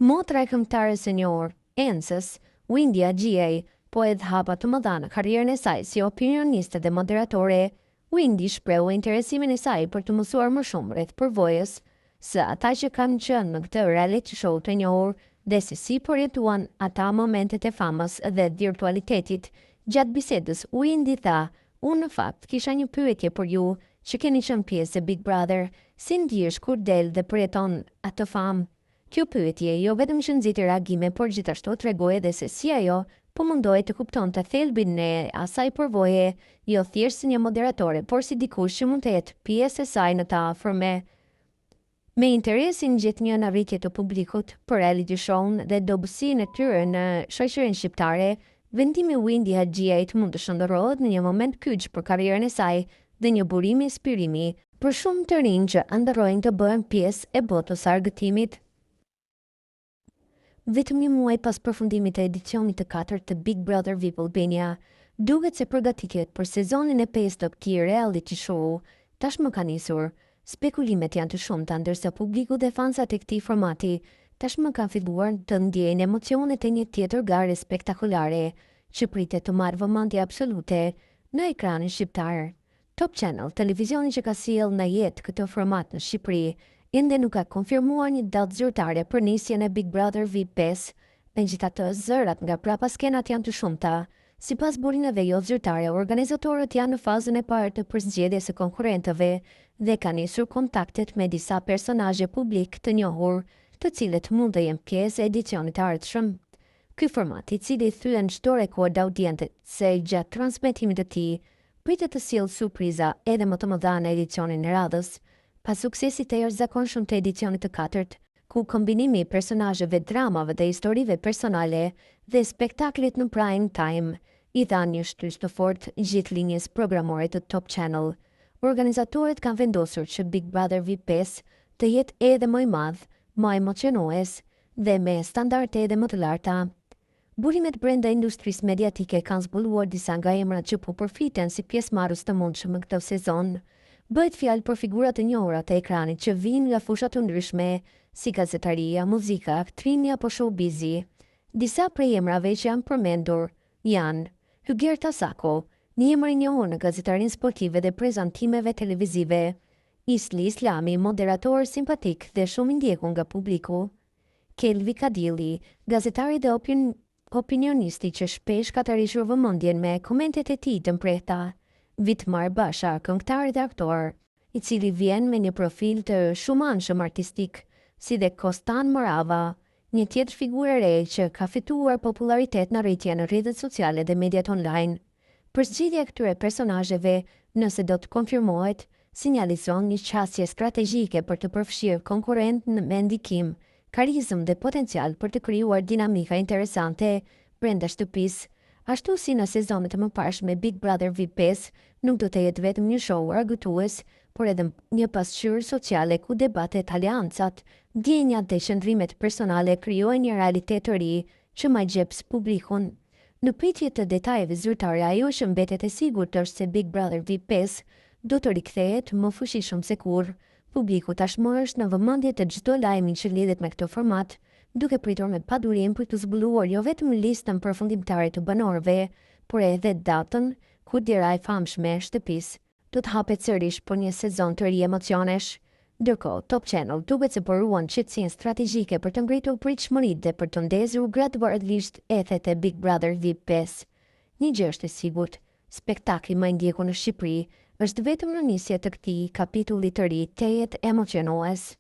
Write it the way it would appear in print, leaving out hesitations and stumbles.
Motra e këngëtares së njohur, Encës, Windy Ajie, po edhe hapa të mëdha në karrierën e saj si opinioniste dhe moderatore. Windy shprehu interesimin e saj për të mësuar më shumë rreth përvojës së ata që kanë qenë në këtë reality show të njohur dhe se si përjetuan ata momentet e famës dhe virtualitetit. Gjatë bisedës, Windy tha: "Unë në fakt kisha një pyetje për ju që keni qenë pjesë e Big Brother, si ndihesh kur del dhe përjeton atë famë?" Kjo pyetje jo vetëm që nxiti reagime, por gjithashtu tregoi edhe se si ajo po mundohej të kuptonte thelbin e asaj përvoje, jo thjesht si një moderatore, por si dikush që mund të jetë pjesë e saj në të afërme. Me interesin gjet një arritje të publikut për reality show-n dhe dobësinë e tyre në shoqërinë shqiptare, vendimi Windy Ajie të mund të shndërrohet në një moment kyç për karrierën e saj dhe një burim inspirimi për shumë të rinj që ëndërrojnë të bëhen pjesë e botës së argëtimit. Vetëm një muaj pas përfundimit të edicionit të 4 të Big Brother VIP Albania, duket se përgatitjet për sezonin e 5 të këtij reality show tashmë ka nisur. Spekulimet janë të shumta, ndërsa publiku dhe fansat e këtij formati tashmë kanë filluar të ndjejnë emocionet e një tjetër gare spektakolare që pritet të marrë vëmendje absolute në ekranin shqiptar. Top Channel, televizioni që ka sjellë në jetë këtë format në Shqipëri, ende nuk ka konfirmuar një datë zyrtare për nisjen e Big Brother VIP 5, megjithatë zërat nga prapa skenat janë të shumta. Sipas burimeve jo zyrtare, organizatorët janë në fazën e parë të përzgjedhjes së konkurrentëve dhe kanë nisur kontaktet me disa personazhe publik të njohur, të cilët mund të jenë pjesë e edicionit të ardhshëm. Ky format, i cili thyen çdo rekord audientë se gjatë transmetimit të tij, pritet të sjellë surpriza edhe më të mëdha në edicionin e radhës. Pas suksesit të jashtëzakonshëm të edicionit të 4, ku kombinimi i personazheve, dramave dhe historive personale dhe spektaklit në prime time i dha një shtysh të fortë gjithë linjës programore të Top Channel, organizatorët kanë vendosur që Big Brother VIP 5 të jetë edhe më i madh, më emocionues dhe me standarde edhe më të larta. Burimet brenda industrisë mediatike kanë zbuluar disa nga emrat që po përfiten si pjesëmarrës të mundshëm në këtë sezon. Bëhet fjalë për figura të njohura të ekranit që vijnë nga fusha të ndryshme, si gazetaria, muzika, aktrimi apo showbizi. Disa prej emrave që janë përmendur janë Hygerta Sako, një emër i njohur në gazetarinë sportive dhe prezantimeve televizive; Isli Islami, moderator simpatik dhe shumë i ndjekur nga publiku; Kelvi Kadilli, gazetari dhe opinionisti që shpesh ka të rishur vëmendjen me komentet e tij të mprehta; Vitmar Basha, këngëtar dhe aktor, i cili vjen me një profil të shumanshëm artistik, si dhe Kostan Morava, një tjetër figurë e re që ka fituar popularitet në rrjetje në rrjetet sociale dhe mediat online. Përzgjedhja e këtyre personazheve, nëse do të konfirmohet, sinjalizon një qasje strategjike për të përfshirë konkurrent me ndikim, karizëm dhe potencial për të krijuar dinamika interesante brenda shtëpisë. Ashtu si në sezonet e mëparshme, Big Brother VIP 5 nuk do të jetë vetëm një show argëtues, por edhe një pasqyrë sociale ku debatet, aleancat, ndjenjat dhe qëndrimet personale krijojnë një realitet të ri që ma gjeps publikun. Në pritje të detajeve zyrtare, ajo që mbetet e sigurt është se Big Brother VIP 5 do të rikthehet më fuqishëm se kurrë. Publiku tashmë është në vëmendje të çdo lajmi që lidhet me këtë format, duke pritur me padurim për të zbuluar jo vetëm listën përfundimtare të banorëve, por edhe datën kur dera e famshme e shtëpisë do të hapet sërish për një sezon të ri emocionesh. Ndërkohë, Top Channel duket se po ruan qetësinë strategjike për të ngritur pritshmëritë dhe për të ndezur gradualisht ethet e Big Brother VIP 5. Një gjë është e sigurt, spektakli më i ndjekur në Shqipëri është vetëm në nisje të këtij kapitulli të ri të jetë emocionues.